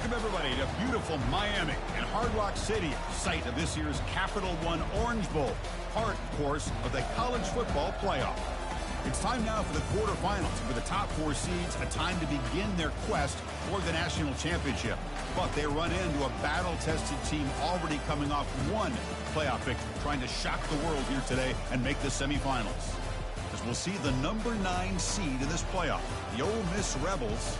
Welcome, everybody, to beautiful Miami and Hard Rock Stadium, site of this year's Capital One Orange Bowl, part, of course, of the college football playoff. It's time now for the quarterfinals, for the top four seeds, a time to begin their quest for the national championship. But they run into a battle-tested team already coming off one playoff victory, trying to shock the world here today and make the semifinals. As we'll see the number 9 seed in this playoff, the Ole Miss Rebels,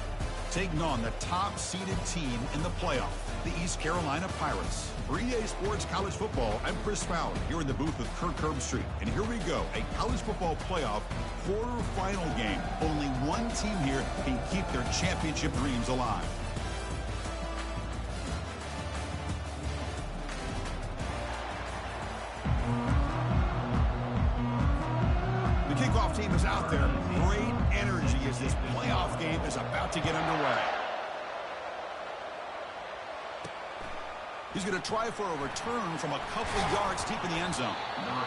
taking on the top-seeded team in the playoff, the East Carolina Pirates. For EA Sports College Football, I'm Chris Fowler, here in the booth with Kirk Herbstreit. And here we go, a college football playoff quarterfinal game. Only one team here can keep their championship dreams alive. The kickoff team is out there. Great energy as this playoff game is about to get underway. He's going to try for a return from a couple yards deep in the end zone.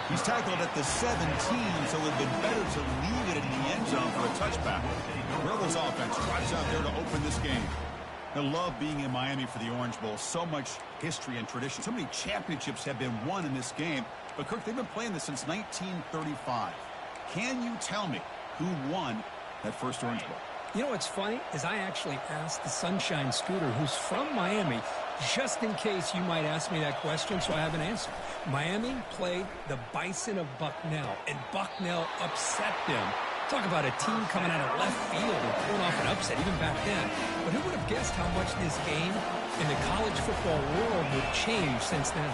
He's tackled at the 17, so it would have been better to leave it in the end zone for a touchback. Rebels offense tries out there to open this game. I love being in Miami for the Orange Bowl. So much history and tradition. So many championships have been won in this game. But, Kirk, they've been playing this since 1935. Can you tell me who won that first Orange Bowl? You know what's funny is I actually asked the Sunshine Scooter, who's from Miami, just in case you might ask me that question, so I have an answer. Miami played the Bison of Bucknell, and Bucknell upset them. Talk about a team coming out of left field and pulling off an upset even back then. But who would have guessed how much this game in the college football world would change since then?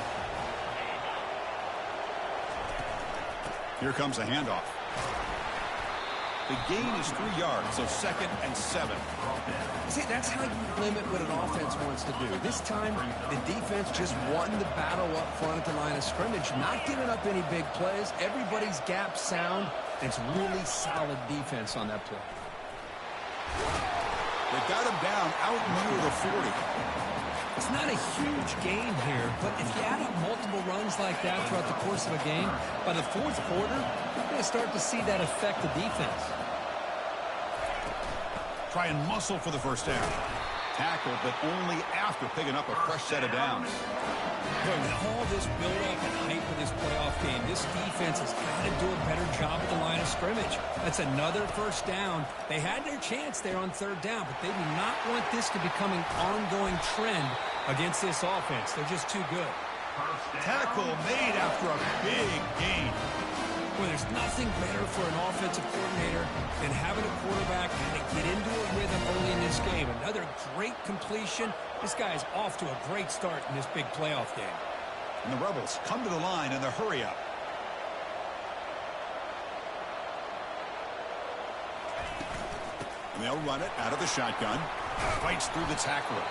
Here comes a handoff. The gain is 3 yards, so 2nd and 7. See, that's how you limit what an offense wants to do. This time, the defense just won the battle up front at the line of scrimmage, not giving up any big plays. Everybody's gap sound. It's really solid defense on that play. They got him down out near the 40. It's not a huge gain here, but if you add up multiple runs like that throughout the course of a game, by the fourth quarter, you're going to start to see that affect the defense. Try and muscle for the first down. Tackle, but only after picking up a fresh set of downs. Boy, with all this build-up and hype of this playoff game, this defense has got to do a better job at the line of scrimmage. That's another first down. They had their chance there on 3rd down, but they do not want this to become an ongoing trend against this offense. They're just too good. Tackle made after a big gain. Well, there's nothing better for an offensive coordinator than having a quarterback kind of get into a rhythm early in this game. Another great completion. This guy is off to a great start in this big playoff game. And the Rebels come to the line in the hurry-up. And they'll run it out of the shotgun. Fights through the tackler.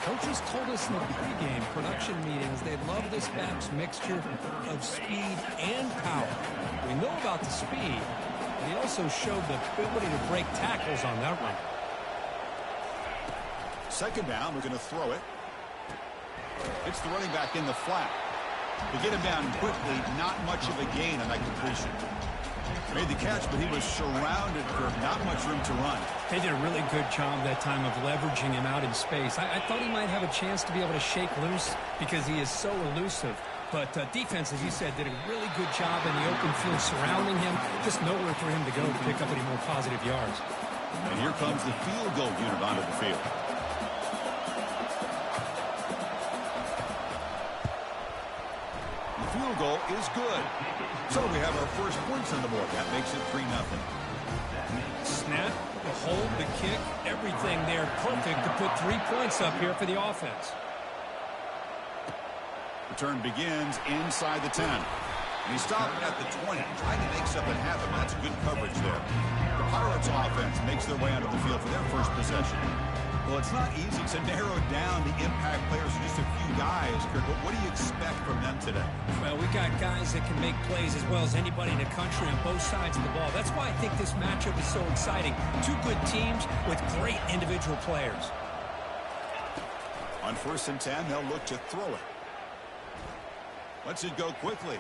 Coaches told us in the pregame production meetings they love this back's mixture of speed and power. We know about the speed, but he also showed the ability to break tackles on that run. 2nd down, we're going to throw it. It's the running back in the flat. To get him down quickly, not much of a gain on that completion. Made the catch, but he was surrounded, Kirk. Not much room to run. They did a really good job that time of leveraging him out in space. I thought he might have a chance to be able to shake loose because he is so elusive. But defense, as you said, did a really good job in the open field surrounding him. Just nowhere for him to go to pick up any more positive yards. And here comes the field goal unit onto the field. The field goal is good. So we have our first points on the board. That makes it 3-0. Snap, the hold, the kick, everything there perfect to put 3 points up here for the offense. Return begins inside the 10. And he stopped at the 20, trying to make something happen. That's good coverage there. The Pirates offense makes their way onto the field for their first possession. Well, it's not easy to narrow down the impact players to just a few guys, Kirk, but what do you expect from them today? Well, we got guys that can make plays as well as anybody in the country on both sides of the ball. That's why I think this matchup is so exciting. 2 good teams with great individual players. On 1st and 10, they'll look to throw it. Lets it go quickly.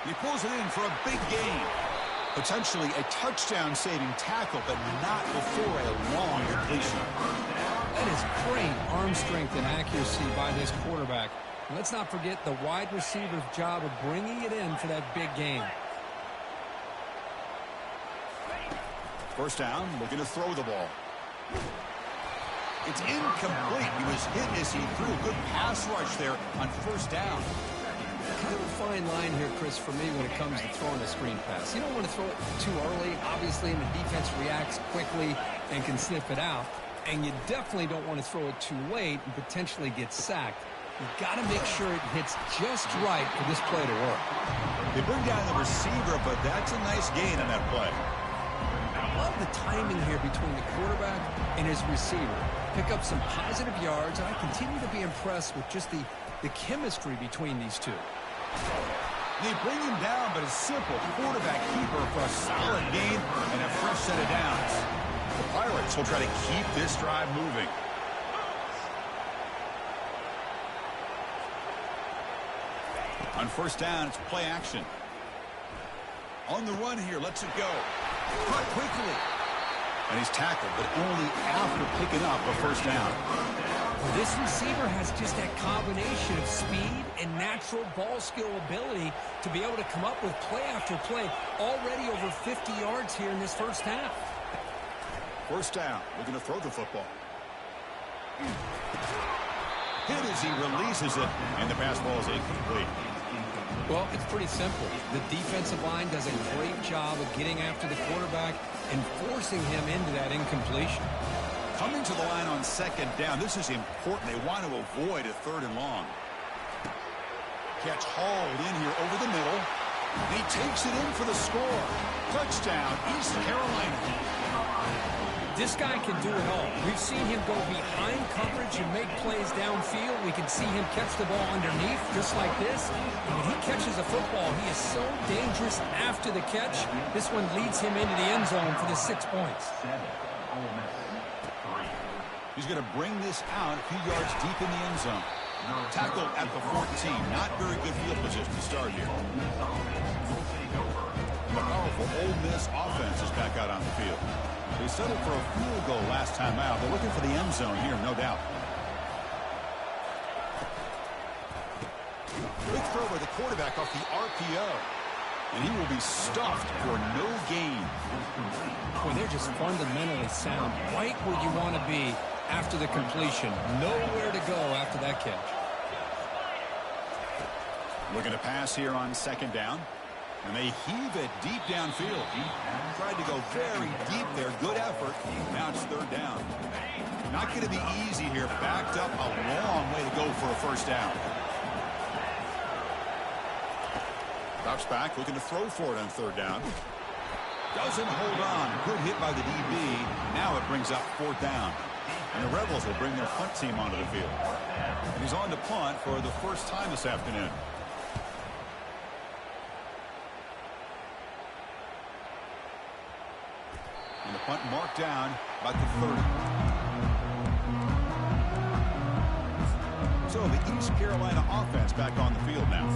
He pulls it in for a big gain. Potentially a touchdown-saving tackle, but not before a long completion. That is great arm strength and accuracy by this quarterback. And let's not forget the wide receiver's job of bringing it in for that big game. First down, looking to throw the ball. It's incomplete. He was hit as he threw a good pass rush there on first down. Kind of a fine line here, Chris, for me when it comes to throwing a screen pass. You don't want to throw it too early, obviously, and the defense reacts quickly and can sniff it out. And you definitely don't want to throw it too late and potentially get sacked. You've got to make sure it hits just right for this play to work. They bring down the receiver, but that's a nice gain on that play. I love the timing here between the quarterback and his receiver. Pick up some positive yards, and I continue to be impressed with just the chemistry between these two. They bring him down, but a simple quarterback keeper for a solid gain and a fresh set of downs. The Pirates will try to keep this drive moving. On first down, it's play action. On the run here, lets it go. Caught quickly. And he's tackled, but only after picking up a first down. Well, this receiver has just that combination of speed and natural ball skill ability to be able to come up with play after play. Already over 50 yards here in this first half. First down, looking to throw the football. Hit as he releases it, and the pass ball is incomplete. Well, it's pretty simple. The defensive line does a great job of getting after the quarterback and forcing him into that incompletion. Coming to the line on second down, this is important. They want to avoid a third and long. Catch hauled in here over the middle. And he takes it in for the score. Touchdown, East Carolina. This guy can do it all. We've seen him go behind coverage and make plays downfield. We can see him catch the ball underneath just like this. And when he catches a football, he is so dangerous after the catch. This one leads him into the end zone for the 6 points. He's going to bring this out a few yards deep in the end zone. Tackle at the 14. Not very good field position to start here. The powerful Ole Miss offense is back out on the field. They settled for a field goal last time out. They're looking for the end zone here, no doubt. Quick throw by the quarterback off the RPO. And he will be stuffed for no gain. Well, they're just fundamentally sound right where you want to be after the completion. Nowhere to go after that catch. Looking to pass here on second down. And they heave it deep downfield. Tried to go very deep there. Good effort. Now it's third down. Not going to be easy here. Backed up a long way to go for a first down. Drops back, looking to throw for it on third down. Doesn't hold on. Good hit by the DB. Now it brings up fourth down. And the Rebels will bring their punt team onto the field. And he's on to punt for the first time this afternoon. And the punt marked down about the 30. So the East Carolina offense back on the field now.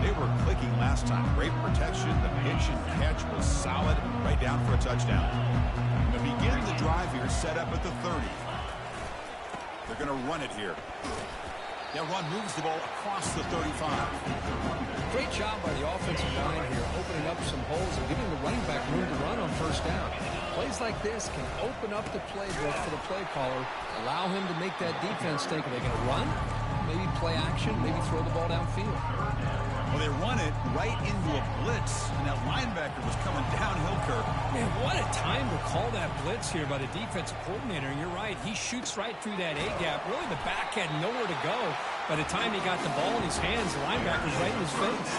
They were clicking last time. Great protection. The pitch and catch was solid. Right down for a touchdown. And to begin the drive here, set up at the 30. They're going to run it here. Now run moves the ball across the 35. Great job by the offensive line here, opening up some holes and giving the running back room to run on first down. Plays like this can open up the playbook for the play caller, allow him to make that defense think, are they going to run? Maybe play action, maybe throw the ball downfield. Well, they run it right into a blitz, and that linebacker was coming downhill, Kirk. Man, what a time to call that blitz here by the defensive coordinator. And you're right, he shoots right through that A-gap. Really, the back had nowhere to go. By the time he got the ball in his hands, the linebacker's right in his face.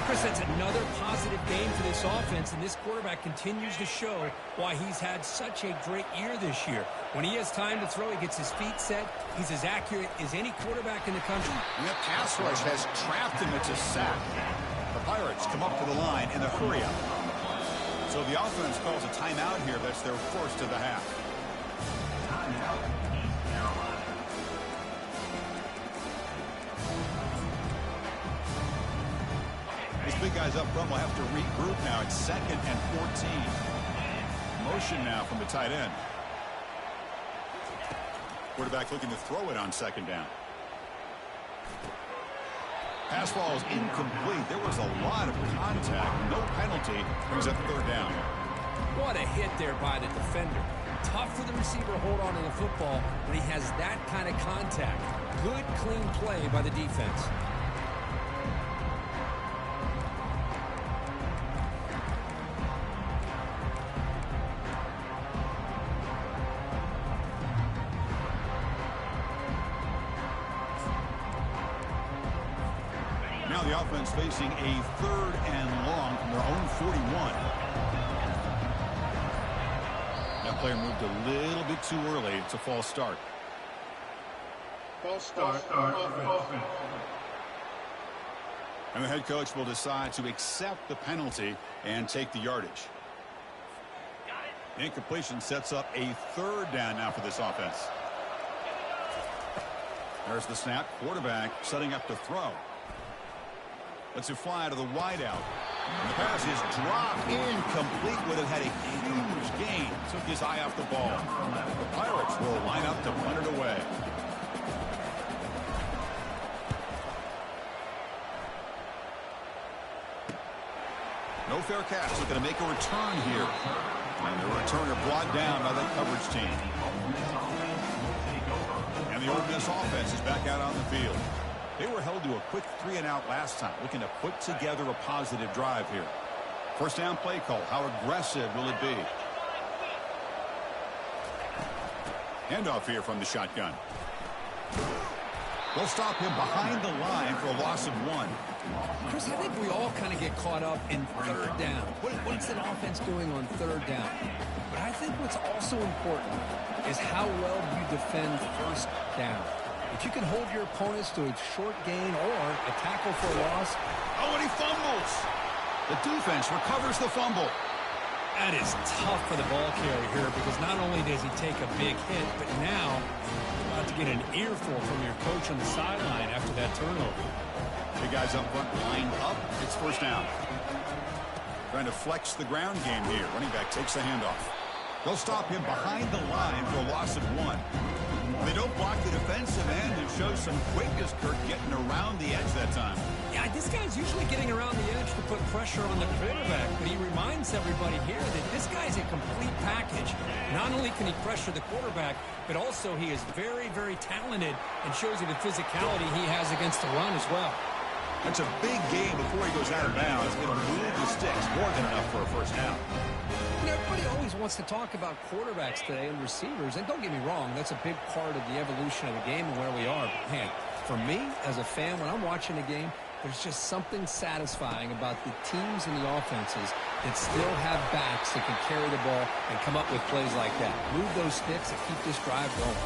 Chris, that's another positive game for this offense, and this quarterback continues to show why he's had such a great year this year. When he has time to throw, he gets his feet set. He's as accurate as any quarterback in the country. And that pass rush has trapped him. It's a sack. The Pirates come up to the line in the hurry-up. So the offense calls a timeout here. That's their first of the half. These big guys up front will have to regroup now. It's 2nd and 14. Motion now from the tight end. Quarterback looking to throw it on second down. Pass ball is incomplete. There was a lot of contact. No penalty. Brings up third down. What a hit there by the defender. Tough for the receiver to hold on to the football when he has that kind of contact. Good, clean play by the defense. Now the offense facing a 3rd and long from their own 41. That player moved a little bit too early. It's a false start. False start. Offense. And the head coach will decide to accept the penalty and take the yardage. Incompletion sets up a 3rd down now for this offense. There's the snap. Quarterback setting up to throw. Lets it fly to the wideout. And the pass is dropped incomplete. Would have had a huge gain. Took his eye off the ball. The Pirates will line up to punt it away. No fair catch. Looking to make a return here. And the returner brought down by the coverage team. And the Ole Miss offense is back out on the field. They were held to a quick 3-and-out last time, looking to put together a positive drive here. First down play call. How aggressive will it be? Handoff here from the shotgun. They'll stop him behind the line for a loss of 1. Chris, I think we all kind of get caught up in 3rd down. What's an offense doing on 3rd down? But I think what's also important is how well you defend 1st down. If you can hold your opponents to a short gain or a tackle for a loss. Oh, and he fumbles. The defense recovers the fumble. That is tough for the ball carrier here because not only does he take a big hit, but now you're about to get an earful from your coach on the sideline after that turnover. The guys up front lined up. It's first down. Trying to flex the ground game here. Running back takes the handoff. They'll stop him behind the line for a loss of 1. They don't block the defensive end and show some quickness, Kirk, getting around the edge that time. Yeah, this guy's usually getting around the edge to put pressure on the quarterback, but he reminds everybody here that this guy's a complete package. Not only can he pressure the quarterback, but also he is very, very talented and shows you the physicality he has against the run as well. That's a big game before he goes out of bounds. It'll move the sticks more than enough for a first down. You know, everybody always wants to talk about quarterbacks today and receivers, and don't get me wrong, that's a big part of the evolution of the game and where we are. But, man, for me, as a fan, when I'm watching a game, there's just something satisfying about the teams and the offenses that still have backs that can carry the ball and come up with plays like that. Move those sticks and keep this drive going.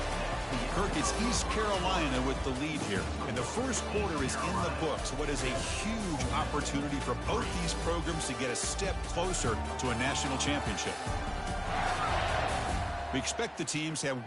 Kirk, it's East Carolina with the lead here. And the first quarter is in the books. What is a huge opportunity for both these programs to get a step closer to a national championship. We expect the teams have...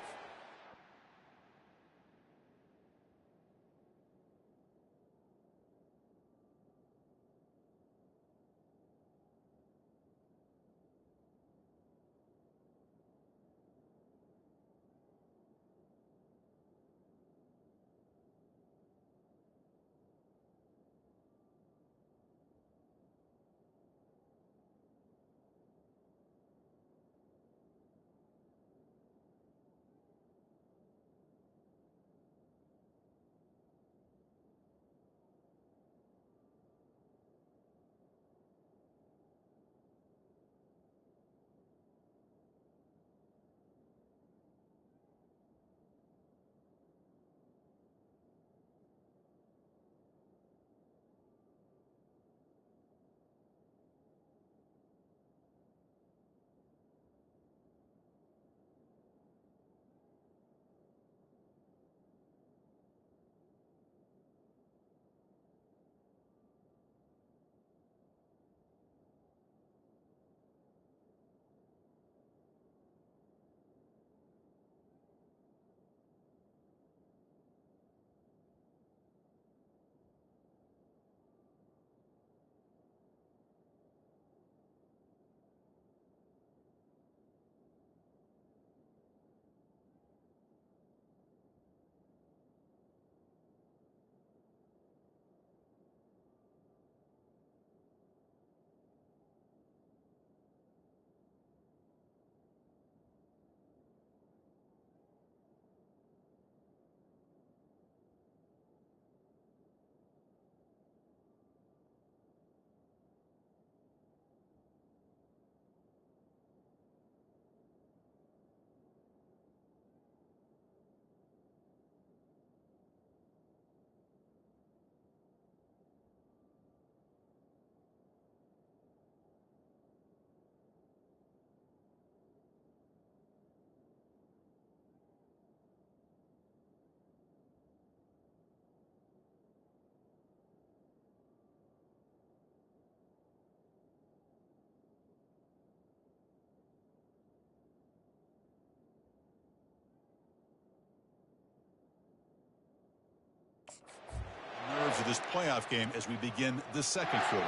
of this playoff game as we begin the second quarter.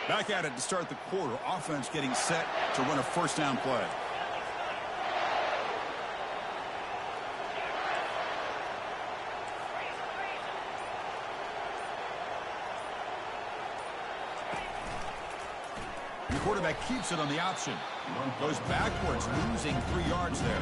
Back at it to start the quarter. Offense getting set to run a first down play. The quarterback keeps it on the option. Goes backwards, losing 3 yards there.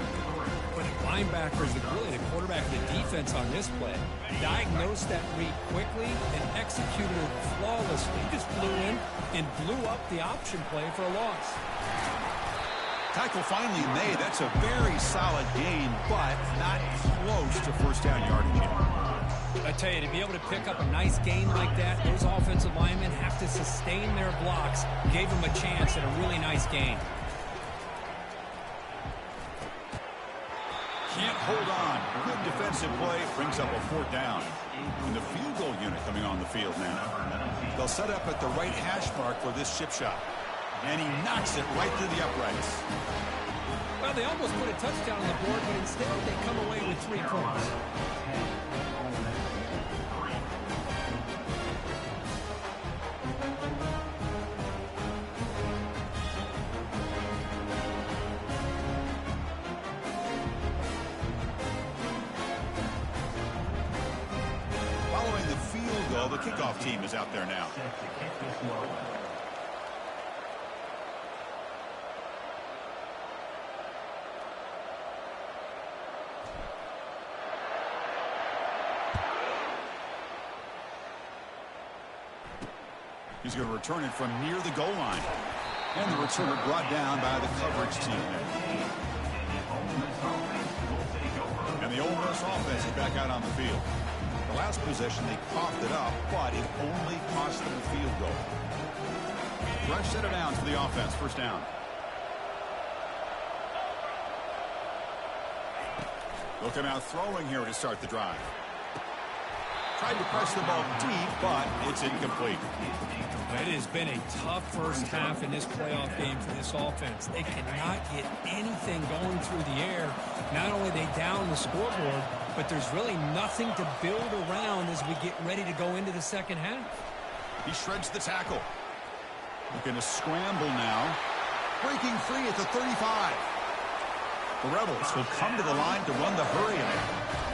But the linebackers, really the quarterback of the defense on this play, diagnosed that read quickly and executed it flawlessly. He just flew in and blew up the option play for a loss. Tackle finally made. That's a very solid gain, but not close to first down yardage yet. I tell you, to be able to pick up a nice gain like that, those offensive linemen have to sustain their blocks. Gave them a chance at a really nice gain. Can't hold on. Good defensive play. Brings up a 4th down. And the field goal unit coming on the field now. They'll set up at the right hash mark for this chip shot. And he knocks it right through the uprights. Well, they almost put a touchdown on the board, but instead they come away with 3 points. Following the field goal, the kickoff team is out there now. He's going to return it from near the goal line. And the returner brought down by the coverage team. And the Ole Miss offense is back out on the field. The last possession, they coughed it up, but it only cost them a field goal. Fresh set of downs for the offense. First down. They'll come out throwing here to start the drive. Tried to press the ball deep, but it's incomplete. It has been a tough first half in this playoff game for this offense. They cannot get anything going through the air. Not only they down the scoreboard, but there's really nothing to build around as we get ready to go into the second half. He shreds the tackle. Looking to scramble now. Breaking free at the 35. The Rebels will come to the line to run the hurry in it.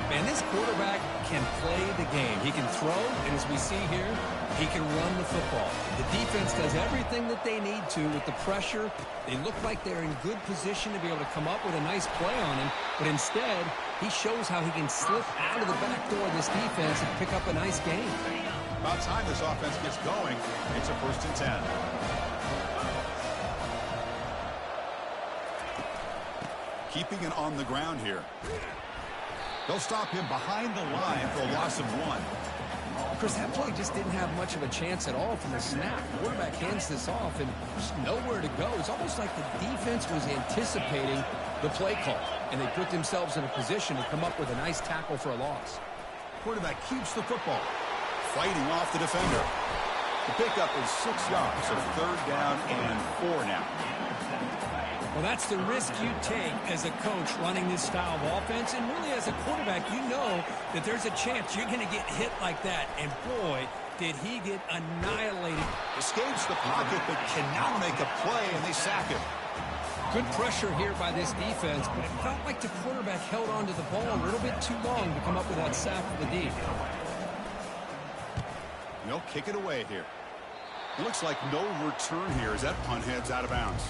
Man, this quarterback can play the game. He can throw, and as we see here, he can run the football. The defense does everything that they need to with the pressure. They look like they're in good position to be able to come up with a nice play on him, but instead, he shows how he can slip out of the back door of this defense and pick up a nice gain. About time this offense gets going. It's a 1st and 10. Keeping it on the ground here. They'll stop him behind the line for a loss of 1. Chris, that play just didn't have much of a chance at all from the snap. The quarterback hands this off and just nowhere to go. It's almost like the defense was anticipating the play call, and they put themselves in a position to come up with a nice tackle for a loss. Quarterback keeps the football, fighting off the defender. The pickup is 6 yards, so 3rd down and 4 now. Well, that's the risk you take as a coach running this style of offense. And really, as a quarterback, you know that there's a chance you're going to get hit like that. And boy, did he get annihilated. Escapes the pocket, but cannot make a play, and they sack him. Good pressure here by this defense, but it felt like the quarterback held on to the ball a little bit too long to come up with that sack for the D. They'll kick it away here. It looks like no return here as that punt heads out of bounds.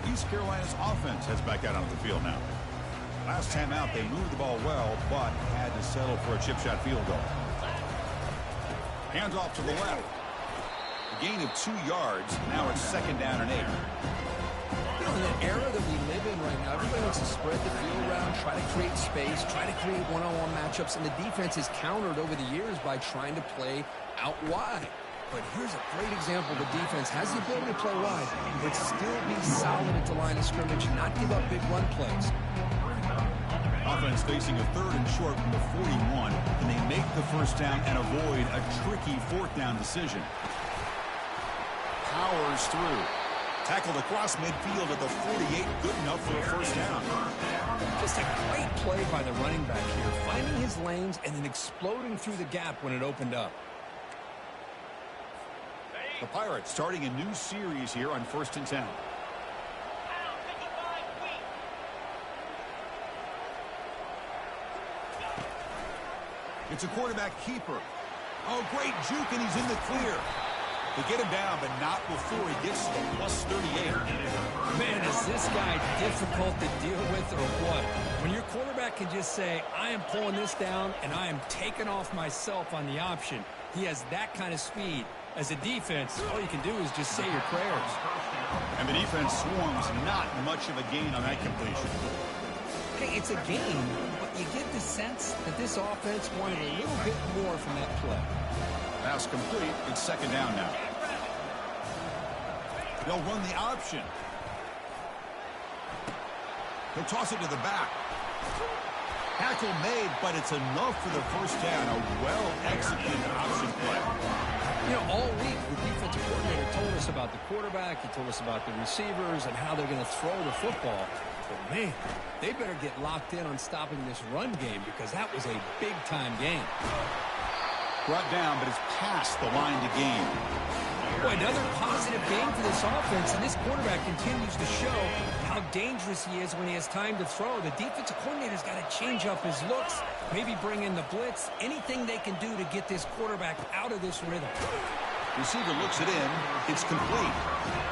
East Carolina's offense heads back out onto the field now. Last time out, they moved the ball well, but had to settle for a chip shot field goal. Hands off to the left. A gain of 2 yards. Now it's 2nd down and 8. You know, in the era that we live in right now, everybody wants to spread the field around, try to create space, try to create one-on-one matchups, and the defense is countered over the years by trying to play out wide. But here's a great example. The defense has the ability to play wide, but still be solid at the line of scrimmage, not give up big run plays. Offense facing a 3rd and short from the 41, and they make the first down and avoid a tricky 4th down decision. Powers through. Tackled across midfield at the 48, good enough for a first down. Just a great play by the running back here, finding his lanes and then exploding through the gap when it opened up. The Pirates starting a new series here on 1st and 10. It's a quarterback keeper. Oh, great juke, and he's in the clear. They get him down, but not before he gets to the plus 38. Man, is this guy difficult to deal with or what? When your quarterback can just say, I am pulling this down and I am taking off myself on the option. He has that kind of speed. As a defense, all you can do is just say your prayers. And the defense swarms, not much of a gain on that completion. Hey, it's a game, but you get the sense that this offense wanted a little bit more from that play. Pass complete. It's 2nd down now. They'll run the option. He'll toss it to the back. Tackle made, but it's enough for the 1st down. A well-executed option play. You know, all week, the defensive coordinator told us about the quarterback. He told us about the receivers and how they're going to throw the football. But, man, they better get locked in on stopping this run game because that was a big-time game. Brought down, but it's past the line to gain. Boy, another positive game for this offense, and this quarterback continues to show how dangerous he is when he has time to throw. The defensive coordinator's got to change up his looks, maybe bring in the blitz, anything they can do to get this quarterback out of this rhythm. Receiver looks it in. It's complete.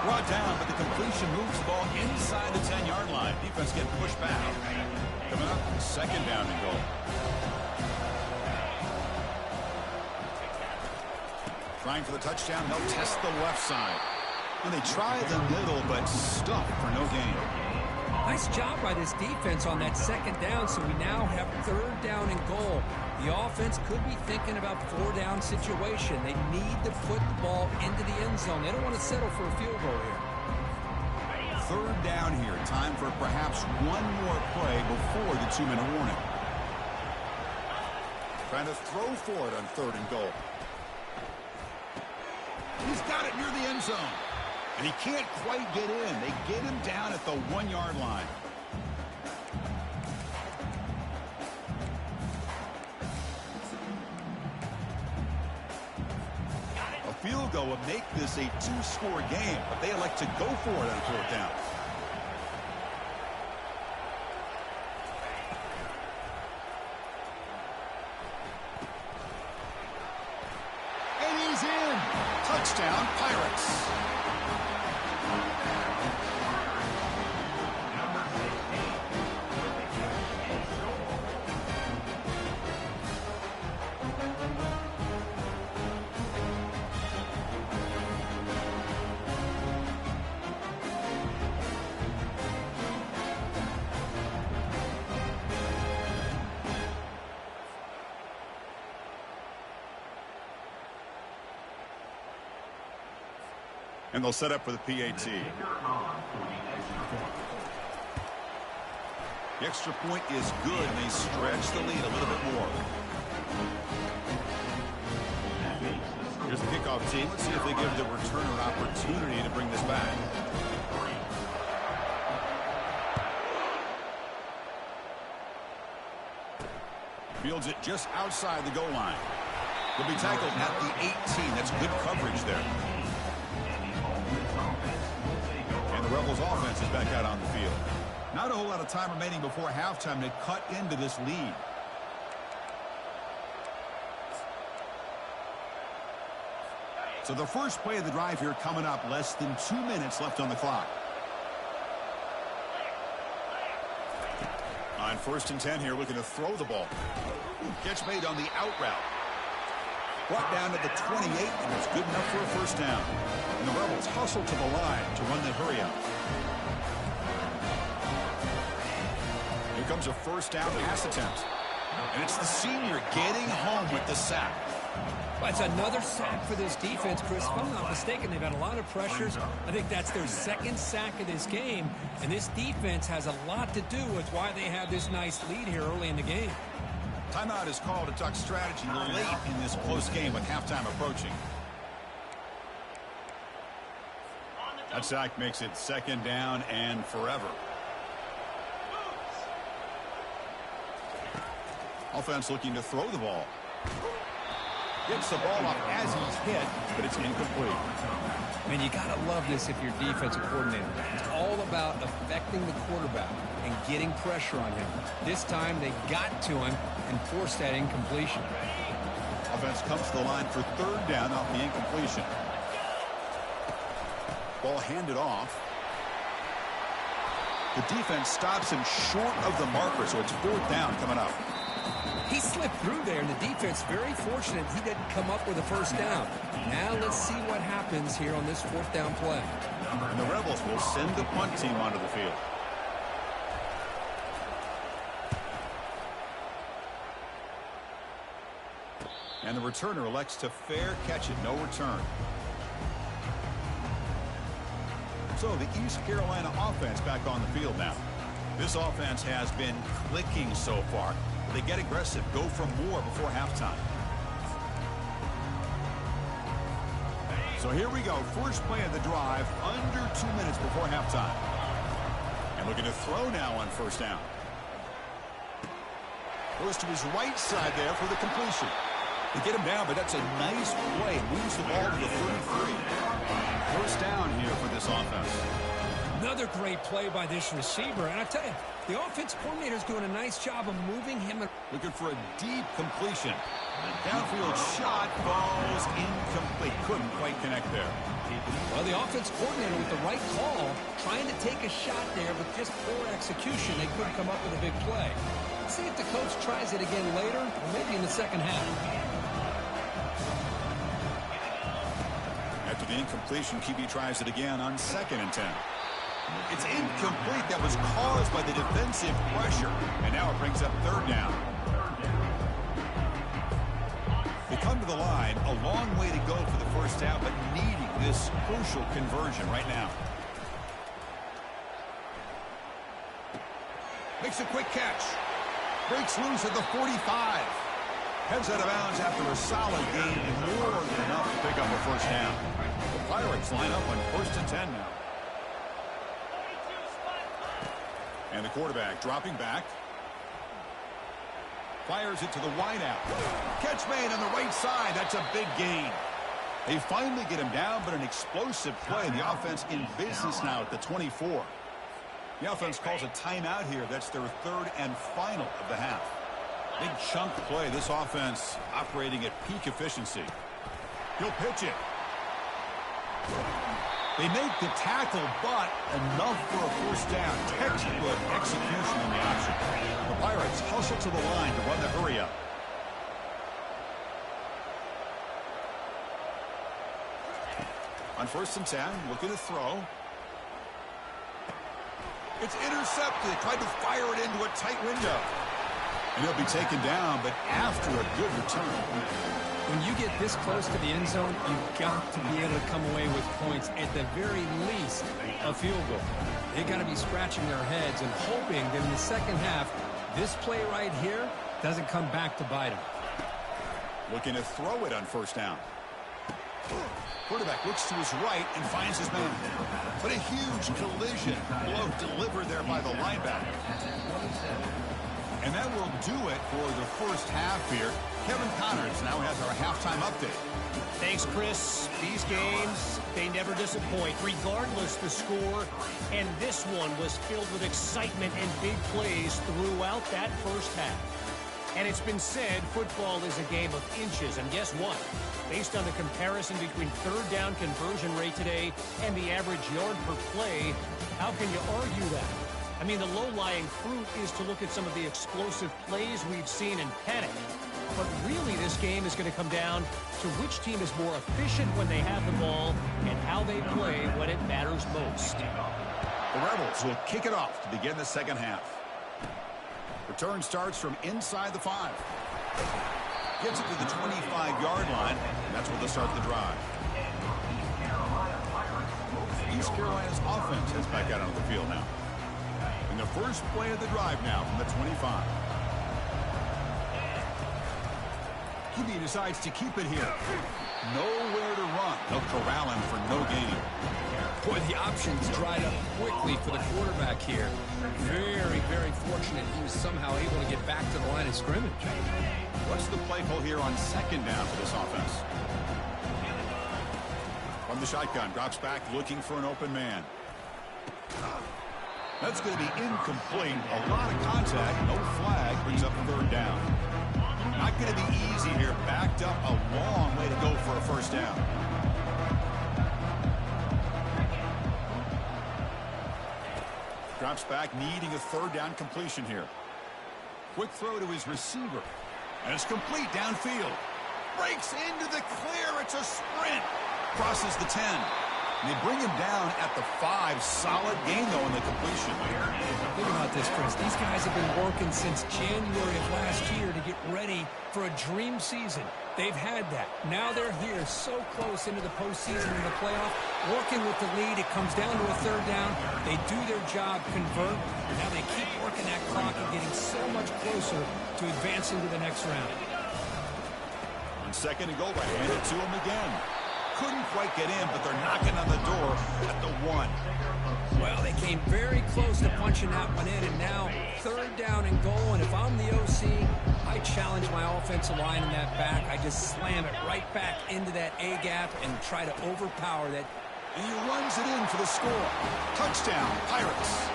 Brought down, but the completion moves the ball inside the 10-yard line. Defense getting pushed back. Coming up, 2nd down and goal. Trying for the touchdown, they'll test the left side. And they try the middle, but stuck for no gain. Nice job by this defense on that 2nd down, so we now have 3rd down and goal. The offense could be thinking about 4-down situation. They need to put the ball into the end zone. They don't want to settle for a field goal here. 3rd down here. Time for perhaps one more play before the 2-minute warning. Trying to throw for it on 3rd and goal. He's got it near the end zone. And he can't quite get in. They get him down at the 1-yard line. A field goal would make this a 2-score game, but they elect to go for it on 4th down. Touchdown, Pirates. And they'll set up for the PAT. The extra point is good, and they stretch the lead a little bit more. Here's the kickoff team. Let's see if they give the returner an opportunity to bring this back. Fields it just outside the goal line. He'll be tackled at the 18. That's good coverage there. And the Rebels offense is back out on the field. Not a whole lot of time remaining before halftime to cut into this lead. So the first play of the drive here coming up, less than 2 minutes left on the clock. On 1st and 10 here, looking to throw the ball. Catch made on the out route. Brought down to the 28, and it's good enough for a first down. And the Rebels hustle to the line to run the hurry out. Here comes a first down pass attempt. And it's the senior getting home with the sack. Well, it's another sack for this defense, Chris. If I'm not mistaken, they've had a lot of pressures. I think that's their second sack of this game. And this defense has a lot to do with why they have this nice lead here early in the game. Timeout is called to talk strategy late in this close game with halftime approaching. That sack makes it 2nd down and forever. Offense looking to throw the ball. Gets the ball off as he's hit, but it's incomplete. Man, you got to love this if you're defensive coordinator. It's all about affecting the quarterback and getting pressure on him. This time they got to him and forced that incompletion. Offense comes to the line for third down off the incompletion. Ball handed off. The defense stops him short of the marker, so it's fourth down coming up. He slipped through there, and the defense very fortunate he didn't come up with a first down. Now let's see what happens here on this fourth down play. And the Rebels will send the punt team onto the field. And the returner elects to fair catch it, no return. So the East Carolina offense back on the field now. This offense has been clicking so far. They get aggressive, go for more before halftime. So here we go. First play of the drive, under 2 minutes before halftime. And looking to throw now on first down. Goes to his right side there for the completion. They get him down, but that's a nice play. Moves the ball to the 33. First down here for this offense. Another great play by this receiver. And I tell you, the offense coordinator is doing a nice job of moving him. Looking for a deep completion. Downfield shot falls incomplete. Couldn't quite connect there. Well, the offense coordinator with the right call, trying to take a shot there, but just poor execution. They couldn't come up with a big play. Let's see if the coach tries it again later, or maybe in the second half. After the incompletion, QB tries it again on 2nd and 10. It's incomplete. That was caused by the defensive pressure. And now it brings up third down. They come to the line. A long way to go for the first down, but needing this crucial conversion right now. Makes a quick catch. Breaks loose at the 45. Heads out of bounds after a solid gain and more than enough to pick up a first down. The Pirates line up on 1st and 10 now. And the quarterback dropping back. Fires it to the wideout. Catch made on the right side. That's a big gain. They finally get him down, but an explosive play. The offense in business now at the 24. The offense calls a timeout here. That's their third and final of the half. Big chunk play. This offense operating at peak efficiency. He'll pitch it. They make the tackle, but enough for a first down. Textbook execution in the option. The Pirates hustle to the line to run the hurry up. On 1st and 10, looking to throw. It's intercepted. Tried to fire it into a tight window. And he'll be taken down, but after a good return. When you get this close to the end zone, you've got to be able to come away with points, at the very least, a field goal. They've got to be scratching their heads and hoping that in the second half, this play right here doesn't come back to bite them. Looking to throw it on first down. Quarterback looks to his right and finds his man. But a huge collision blow delivered there by the linebacker. And that will do it for the first half here. Kevin Connors now has our halftime update. Thanks, Chris. These games, they never disappoint, regardless the score. And this one was filled with excitement and big plays throughout that first half. And it's been said football is a game of inches. And guess what? Based on the comparison between third down conversion rate today and the average yard per play, how can you argue that? I mean, the low-lying fruit is to look at some of the explosive plays we've seen and panic. But really, this game is going to come down to which team is more efficient when they have the ball and how they play when it matters most. The Rebels will kick it off to begin the second half. Return starts from inside the 5. Gets it to the 25-yard line, and that's where they'll start the drive. East Carolina's offense heads back out onto the field now. And the first play of the drive now from the 25. QB decides to keep it here. Nowhere to run. They'll corral him for no gain. Boy, the options dried up quickly for the quarterback here. Very, very fortunate he was somehow able to get back to the line of scrimmage. What's the play call here on second down for this offense? From the shotgun, drops back looking for an open man. That's going to be incomplete. A lot of contact, no flag, brings up third down. Not going to be easy here. Backed up a long way to go for a first down. Drops back, needing a third down completion here. Quick throw to his receiver. And it's complete downfield. Breaks into the clear. It's a sprint. Crosses the 10. And they bring him down at the 5. Solid gain, though, in the completion. Think about this, Chris. These guys have been working since January of last year to get ready for a dream season. They've had that. Now they're here so close into the postseason and the playoff, working with the lead. It comes down to a third down. They do their job, convert. Now they keep working that clock and getting so much closer to advancing to the next round. On second and goal, they hand it to him again. Couldn't quite get in, but they're knocking on the door at the 1. Well, they came very close to punching that one in, and now third down and goal. And if I'm the OC, I challenge my offensive line in that back. I just slam it right back into that A gap and try to overpower that. And he runs it in for the score. Touchdown, Pirates.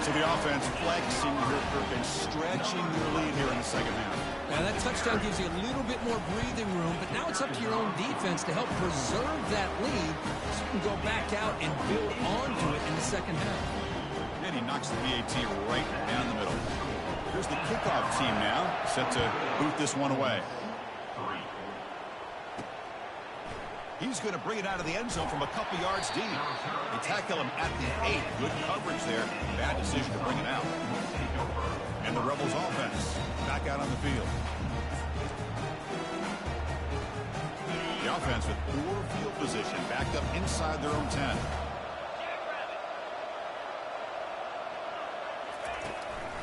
So the offense flexing here, and stretching their lead here in the second half. Now that touchdown gives you a little bit more breathing room, but now it's up to your own defense to help preserve that lead so you can go back out and build onto it in the second half. And he knocks the PAT right down the middle. Here's the kickoff team now, set to boot this one away. He's going to bring it out of the end zone from a couple yards deep. They tackle him at the 8. Good coverage there. Bad decision to bring it out. And the Rebels offense back out on the field. The offense with poor field position, backed up inside their own 10.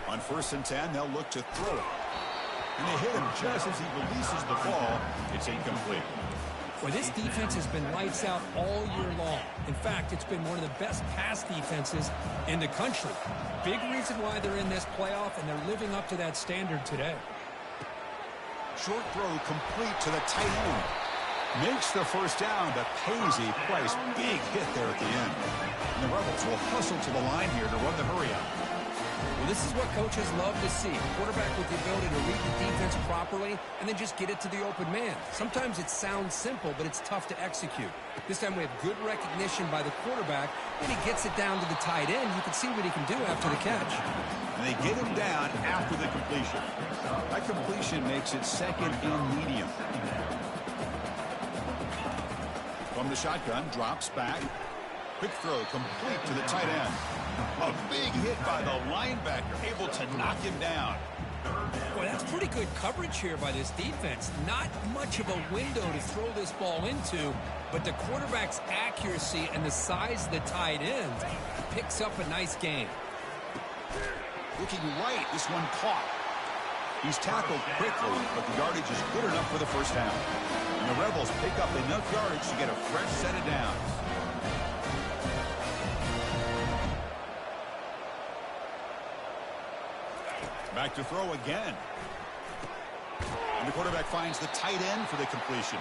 On 1st and 10, they'll look to throw it. And they hit him just as he releases the ball. It's incomplete. Well, this defense has been lights out all year long. In fact, it's been one of the best pass defenses in the country. Big reason why they're in this playoff, and they're living up to that standard today. Short throw complete to the tight end. Makes the first down, but pays a price. Big hit there at the end. And the Rebels will hustle to the line here to run the hurry-up. Well, this is what coaches love to see. A quarterback with the ability to read the defense properly and then just get it to the open man. Sometimes it sounds simple, but it's tough to execute. This time we have good recognition by the quarterback, and he gets it down to the tight end. You can see what he can do after the catch. And they get him down after the completion. That completion makes it second and medium. From the shotgun, drops back. Quick throw complete to the tight end. A big hit by the linebacker, able to knock him down. Boy, that's pretty good coverage here by this defense. Not much of a window to throw this ball into, but the quarterback's accuracy and the size of the tight end picks up a nice gain. Looking right, this one caught. He's tackled quickly, but the yardage is good enough for the first down. And the Rebels pick up enough yardage to get a fresh set of downs. Back to throw again. And the quarterback finds the tight end for the completion.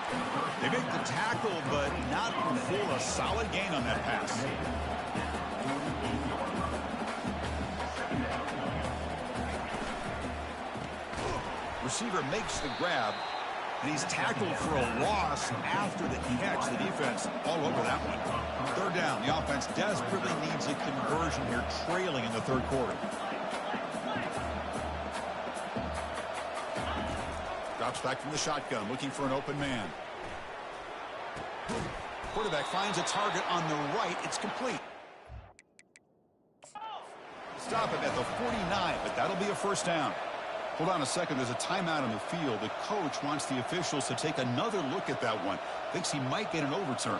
They make the tackle, but not before a solid gain on that pass. Receiver makes the grab, and he's tackled for a loss after the catch. The defense all over that one. Third down. The offense desperately needs a conversion here, trailing in the third quarter. Drops back from the shotgun, looking for an open man. Quarterback finds a target on the right. It's complete. Stop it at the 49, but that'll be a first down. Hold on a second. There's a timeout on the field. The coach wants the officials to take another look at that one. Thinks he might get an overturn.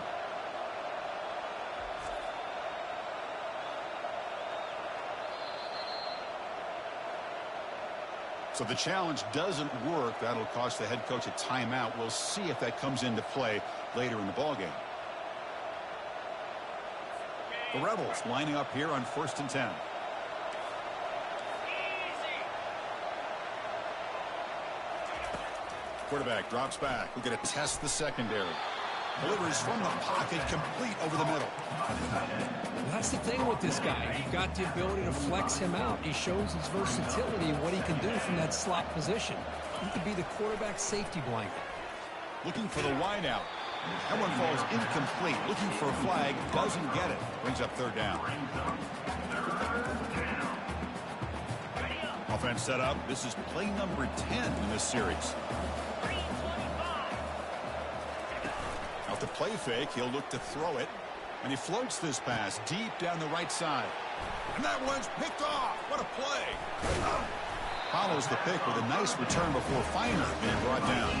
So the challenge doesn't work. That'll cost the head coach a timeout. We'll see if that comes into play later in the ballgame. The Rebels lining up here on 1st and 10. Quarterback drops back. We're going to test the secondary. Delivers from the pocket, complete over the middle. That's the thing with this guy. You've got the ability to flex him out. He shows his versatility and what he can do from that slot position. He could be the quarterback safety blanket. Looking for the wide out. That one falls incomplete. Looking for a flag. Doesn't get it. Brings up 3rd down. Offense set up. This is play number 10 in this series. Out the play fake. He'll look to throw it. And he floats this pass deep down the right side. And that one's picked off. What a play. Follows the pick with a nice return before Feiner being brought down.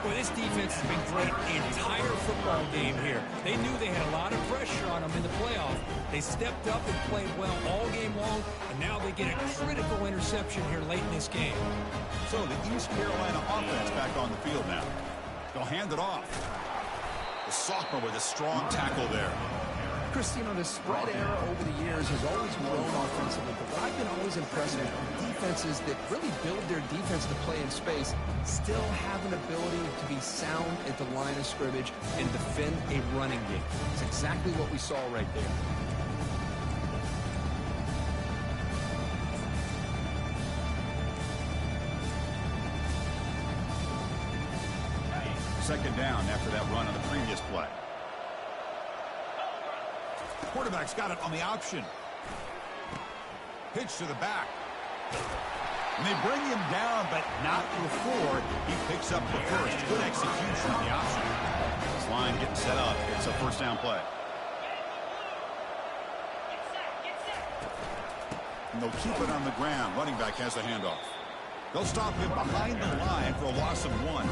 Boy, this defense has been great the entire football game here. They knew they had a lot of pressure on them in the playoff. They stepped up and played well all game long, and now they get a critical interception here late in this game. So the East Carolina offense back on the field now. They'll hand it off. The sophomore with a strong tackle there. Chris, you know, the spread era over the years has always grown offensively, but what I've been always impressed with defenses that really build their defense to play in space still have an ability to be sound at the line of scrimmage and defend a running game. It's exactly what we saw right there. Second down after that run on the previous play. Quarterback's got it on the option. Pitch to the back. And they bring him down, but not before he picks up the first. Good execution on the option. This line getting set up. It's a 1st down play. And they'll keep it on the ground. Running back has the handoff. They'll stop him behind the line for a loss of 1.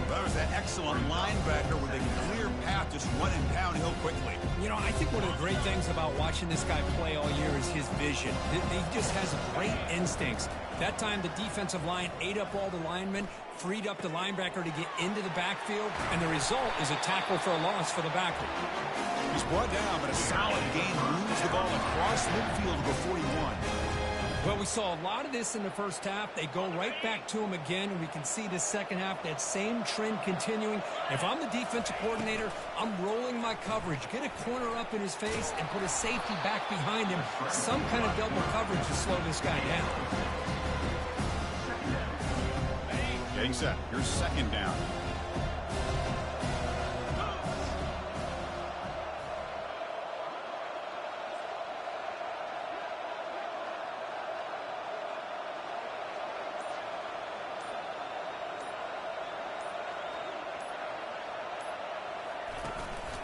That was an excellent linebacker with a clear path just running downhill quickly. You know, I think one of the great things about watching this guy play all year is his vision. He just has great instincts. That time the defensive line ate up all the linemen, freed up the linebacker to get into the backfield, and the result is a tackle for a loss for the backer. He's brought down, but a solid gain moves the ball across midfield to the 41. Well, we saw a lot of this in the first half. They go right back to him again, and we can see the second half, that same trend continuing. If I'm the defensive coordinator, I'm rolling my coverage. Get a corner up in his face and put a safety back behind him. Some kind of double coverage to slow this guy down. Getting set. Here's 2nd down.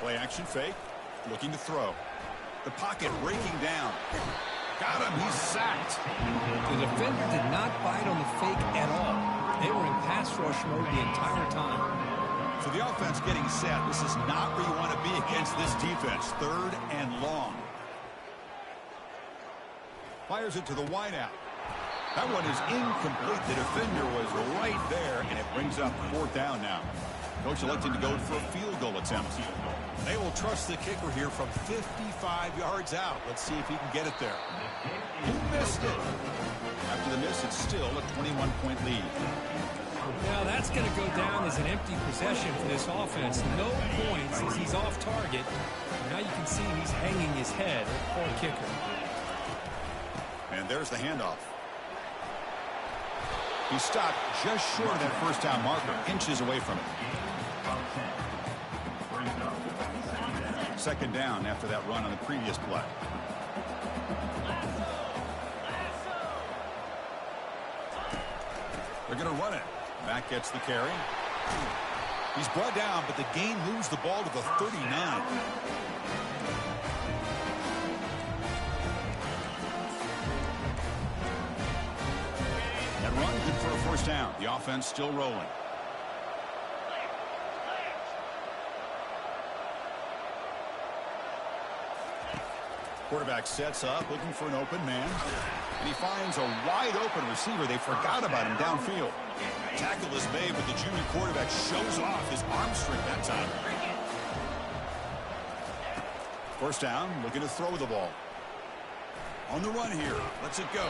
Play action fake. Looking to throw. The pocket breaking down. Got him. He's sacked. The defender did not bite on the fake at all. They were in pass rush mode the entire time. So the offense getting set. This is not where you want to be against this defense. 3rd and long. Fires it to the wideout. That one is incomplete. The defender was right there, and it brings up 4th down now. Coach electing to go for a field goal attempt. They will trust the kicker here from 55 yards out. Let's see if he can get it there. He missed it. After the miss, it's still a 21-point lead. Now that's going to go down as an empty possession for this offense. No points as he's off target. Now you can see he's hanging his head. Poor kicker. And there's the handoff. He stopped just short of that 1st down marker, inches away from it. 2nd down after that run on the previous play. They're going to run it. Back gets the carry. He's brought down, but the gain moves the ball to the 39. That run good for a 1st down. The offense still rolling. Quarterback sets up, looking for an open man. And he finds a wide-open receiver. They forgot about him downfield. Tackle is made, but the junior quarterback shows off his arm strength that time. First down, looking to throw the ball. On the run here. Lets it go.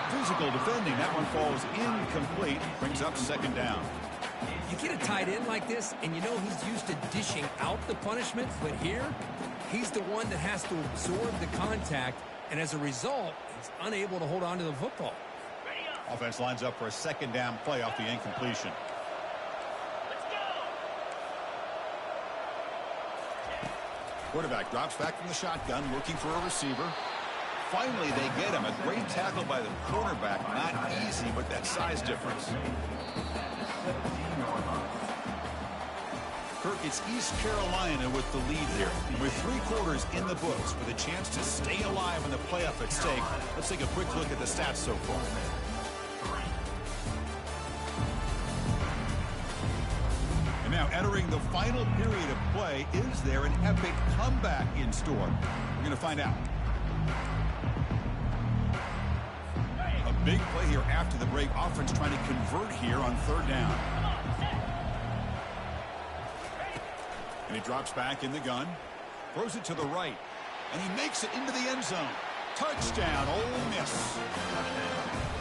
Physical defending. That one falls incomplete. Brings up second down. You get a tight end like this, and you know he's used to dishing out the punishment, but here, he's the one that has to absorb the contact, and as a result, he's unable to hold on to the football. Offense lines up for a second down play off the incompletion. Quarterback drops back from the shotgun, looking for a receiver. Finally, they get him. A great tackle by the cornerback. Not easy, but that size difference. Kirk, it's East Carolina with the lead here. And with 3 quarters in the books, with a chance to stay alive in the playoff at stake, let's take a quick look at the stats so far. And now entering the final period of play, is there an epic comeback in store? We're going to find out. A big play here after the break. Offense trying to convert here on third down. And he drops back in the gun. Throws it to the right. And he makes it into the end zone. Touchdown, Ole Miss.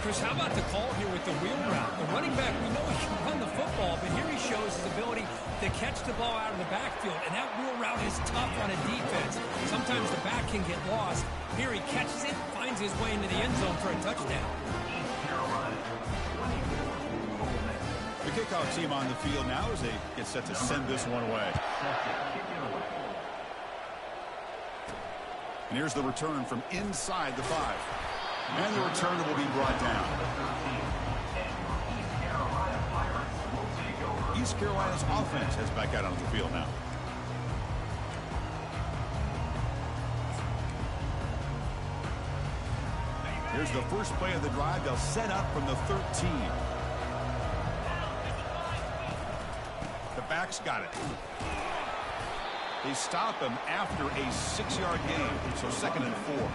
Chris, how about the call here with the wheel route? The running back, we know he can run the football, but here he shows his ability to catch the ball out of the backfield. And that wheel route is tough on a defense. Sometimes the back can get lost. Here he catches it, finds his way into the end zone for a touchdown. The kickoff team on the field now as they get set to send this one away. And here's the return from inside the 5. And the returner will be brought down. East Carolina's offense heads back out onto the field now. Here's the first play of the drive. They'll set up from the 13. The back's got it. They stop him after a 6-yard gain, so 2nd and 4.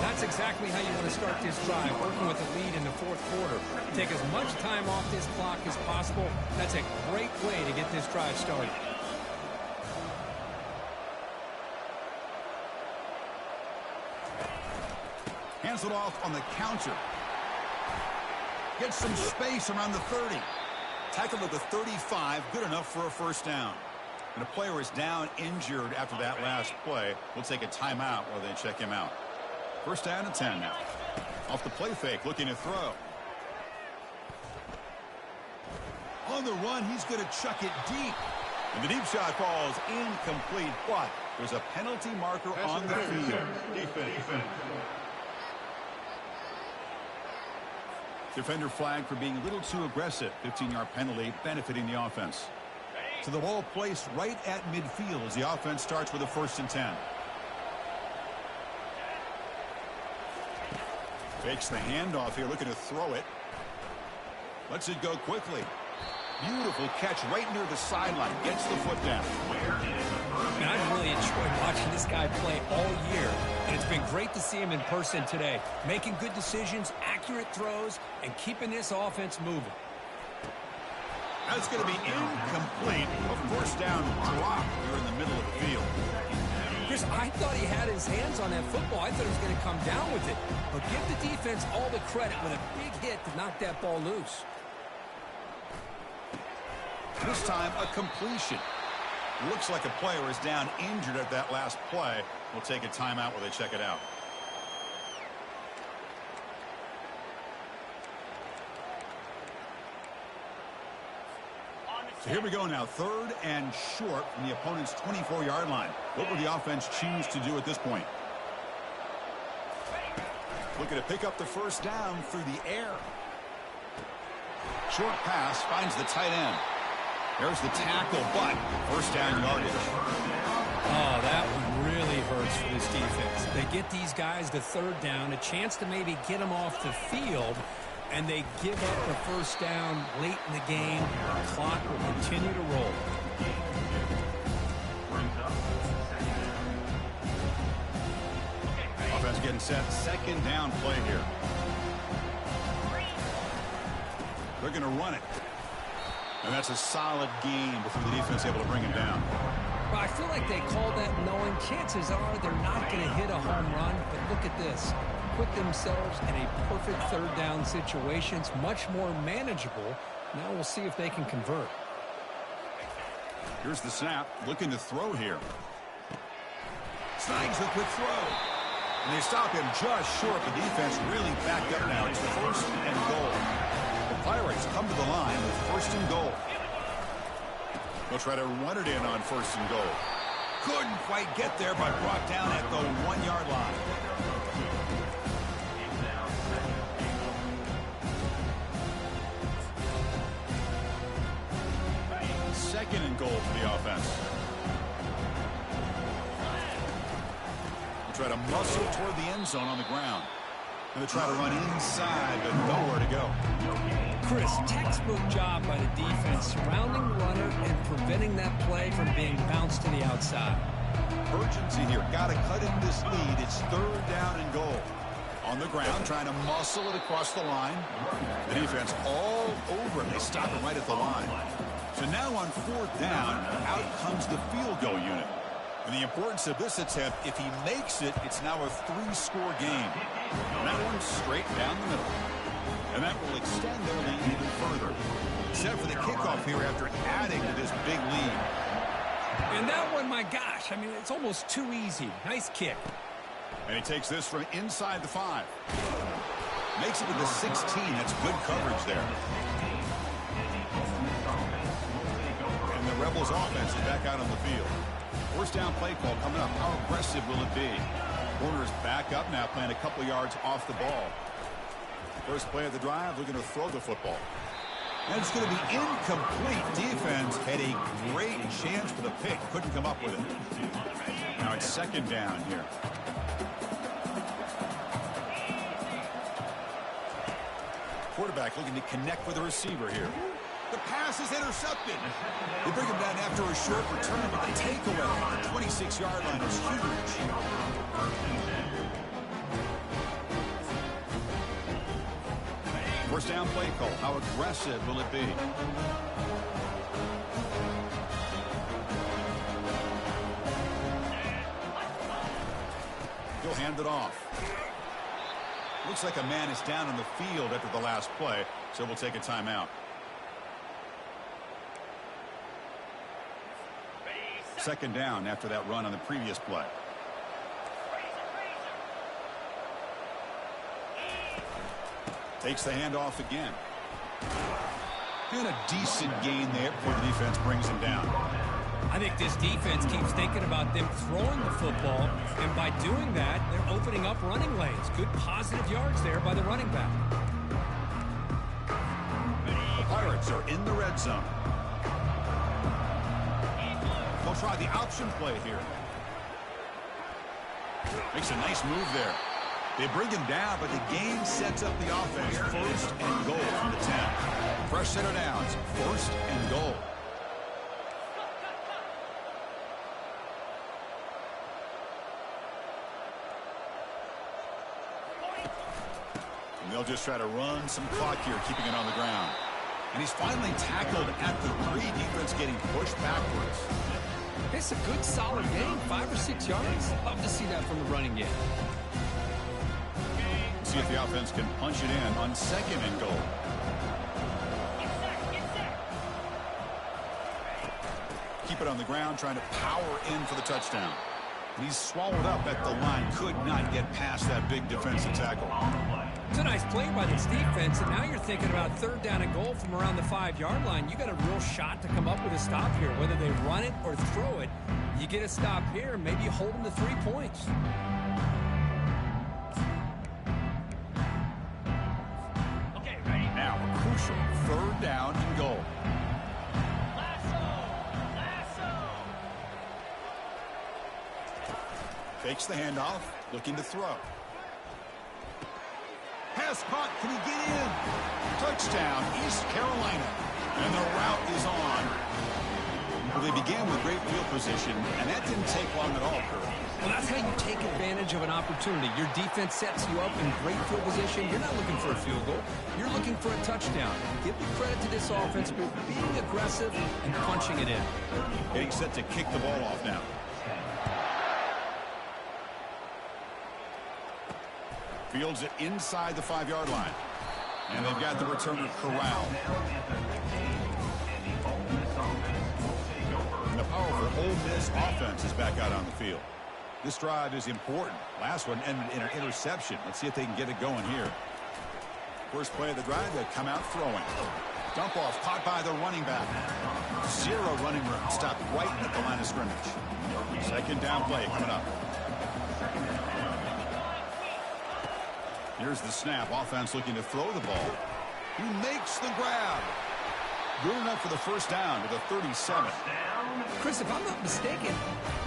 That's exactly how you want to start this drive, working with the lead in the 4th quarter. Take as much time off this clock as possible. That's a great way to get this drive started. Hands it off on the counter. Gets some space around the 30. Tackle at the 35, good enough for a first down. And a player is down injured after that last play. We'll take a timeout while they check him out. First down and 10 now. Off the play fake, looking to throw. On the run, he's going to chuck it deep. And the deep shot falls incomplete, but there's a penalty marker on the field. Defense. Defender flagged for being a little too aggressive. 15-yard penalty benefiting the offense. So the ball placed right at midfield as the offense starts with a 1st and 10. Fakes the handoff here, looking to throw it. Lets it go quickly. Beautiful catch right near the sideline. Gets the foot down. And I've really enjoyed watching this guy play all year. And it's been great to see him in person today. Making good decisions, accurate throws, and keeping this offense moving. That's going to be incomplete. A first down drop here in the middle of the field. Chris, I thought he had his hands on that football. I thought he was going to come down with it. But give the defense all the credit with a big hit to knock that ball loose. This time, a completion. Looks like a player is down injured at that last play. We'll take a timeout while they check it out. So here we go now. 3rd and short from the opponent's 24-yard line. What will the offense choose to do at this point? Looking to pick up the first down through the air. Short pass finds the tight end. There's the tackle, but first down yardage. Oh, that one really hurts for this defense. They get these guys to 3rd down, a chance to maybe get them off the field, and they give up a first down late in the game. The clock will continue to roll. getting set. Second down play here. They're going to run it. And that's a solid gain before the defense able to bring him down. Well, I feel like they called that knowing chances are they're not going to hit a home run. But look at this. Put themselves in a perfect third down situation. It's much more manageable. Now we'll see if they can convert. Here's the snap. Looking to throw here. Snags a quick throw. And they stop him just short. The defense really backed up now. It's first and goal. The Pirates come to the line with first and goal. They'll try to run it in on first and goal. Couldn't quite get there, but brought down at the 1-yard line. Second and goal for the offense. They'll try to muscle toward the end zone on the ground. And they'll try to run inside, but nowhere to go. Chris, textbook job by the defense surrounding the runner and preventing that play from being bounced to the outside. Urgency here. Got to cut in this lead. It's third down and goal. On the ground, trying to muscle it across the line. The defense all over it. They stop it right at the line. So now on fourth down, out comes the field goal unit. And the importance of this attempt, if he makes it, it's now a 3-score game. And that one's straight down the middle. And that will extend their lead even further. Set for the kickoff here after adding to this big lead. And that one, my gosh, I mean, it's almost too easy. Nice kick. And he takes this from inside the 5. Makes it to the 16. That's good coverage there. And the Rebels offense is back out on the field. First down play call coming up. How aggressive will it be? Corner's back up now, playing a couple yards off the ball. First play of the drive, looking to throw the football. And it's going to be incomplete. Defense had a great chance for the pick. Couldn't come up with it. Now it's second down here. Quarterback looking to connect with the receiver here. The pass is intercepted. They bring him down after a short return, but the takeaway on the 26-yard line is huge. First down play call. How aggressive will it be? He'll hand it off. Looks like a man is down on the field after the last play, so we'll take a timeout. Second down after that run on the previous play. Takes the handoff again. And a decent gain there before the defense brings him down. I think this defense keeps thinking about them throwing the football, and by doing that, they're opening up running lanes. Good positive yards there by the running back. The Pirates are in the red zone. They'll try the option play here. Makes a nice move there. They bring him down, but the game sets up the offense. First and goal from the 10. Fresh set of downs. First and goal. And they'll just try to run some clock here, keeping it on the ground. And he's finally tackled at the 3. Defense getting pushed backwards. It's a good, solid game. 5 or 6 yards. Love to see that from the running game. See if the offense can punch it in on second and goal. Keep it on the ground, trying to power in for the touchdown. And he's swallowed up at the line. Could not get past that big defensive tackle. It's a nice play by this defense, and now you're thinking about third down and goal from around the 5-yard line. You got a real shot to come up with a stop here. Whether they run it or throw it, you get a stop here, and maybe you hold them to 3 points. Okay, ready? Now a crucial third down and goal. Fakes the handoff, looking to throw. Pass caught, can he get in? Touchdown, East Carolina. And the route is on. Well, they began with great field position, and that didn't take long at all, Kurt. Well, that's how you take advantage of an opportunity. Your defense sets you up in great field position. You're not looking for a field goal. You're looking for a touchdown. Give the credit to this offense for being aggressive and punching it in. Getting set to kick the ball off now. Fields it inside the 5-yard line. And they've got the returner corralled. And the powerful Ole Miss offense is back out on the field. This drive is important. Last one ended in an interception. Let's see if they can get it going here. First play of the drive, they come out throwing. Dump off caught by the running back. Zero running room. Stopped right at the line of scrimmage. Second down play coming up. Here's the snap. Offense looking to throw the ball. He makes the grab. Good enough for the first down to the 37. Chris, if I'm not mistaken,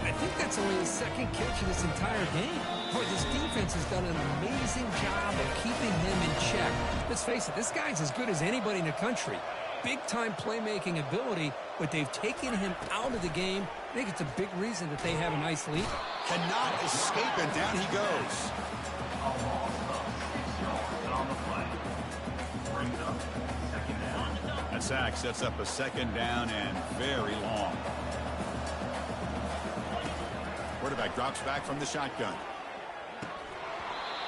I think that's only his second catch in this entire game. Boy, this defense has done an amazing job of keeping him in check. Let's face it, this guy's as good as anybody in the country. Big-time playmaking ability, but they've taken him out of the game. I think it's a big reason that they have a nice lead. Cannot escape, and down he goes. That sack sets up a second down and very long. Quarterback drops back from the shotgun.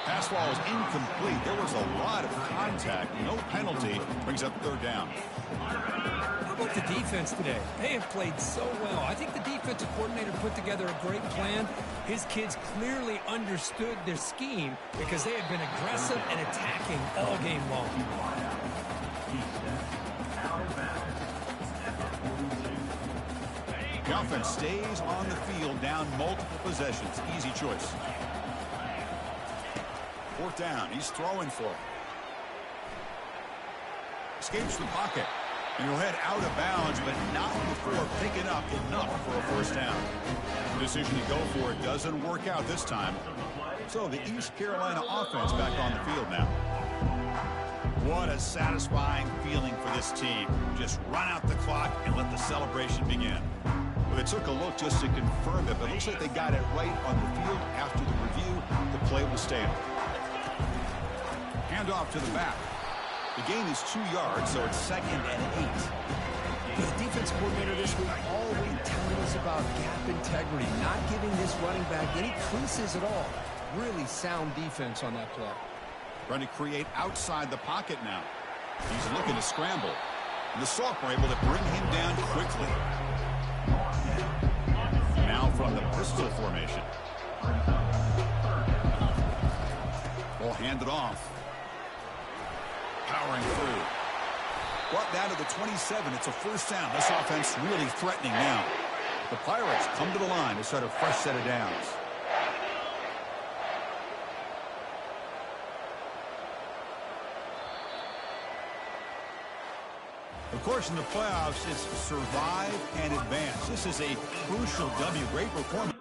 Pass ball is incomplete. There was a lot of contact. No penalty. Brings up third down. How about the defense today? They have played so well. I think the defensive coordinator put together a great plan. His kids clearly understood their scheme because they had been aggressive and attacking all game long. The offense stays on the field down multiple possessions. Easy choice. Fourth down. He's throwing for it. Escapes the pocket. And he'll head out of bounds, but not before picking up enough for a first down. The decision to go for it doesn't work out this time. So the East Carolina offense back on the field now. What a satisfying feeling for this team. Just run out the clock and let the celebration begin. Well, they took a look just to confirm it, but it looks like they got it right on the field. After the review, the play will stand. Hand off to the back. The gain is 2 yards, so it's 2nd and 8. The defense coordinator this week always telling us about gap integrity, not giving this running back any creases at all. Really sound defense on that play. Trying to create outside the pocket now. He's looking to scramble. And the sophomore able to bring him down quickly. Now from the pistol formation. Ball handed off. Powering through. Brought down to the 27. It's a first down. This offense really threatening now. The Pirates come to the line to start a fresh set of downs. Of course, in the playoffs, it's survive and advance. This is a crucial W. Great performance.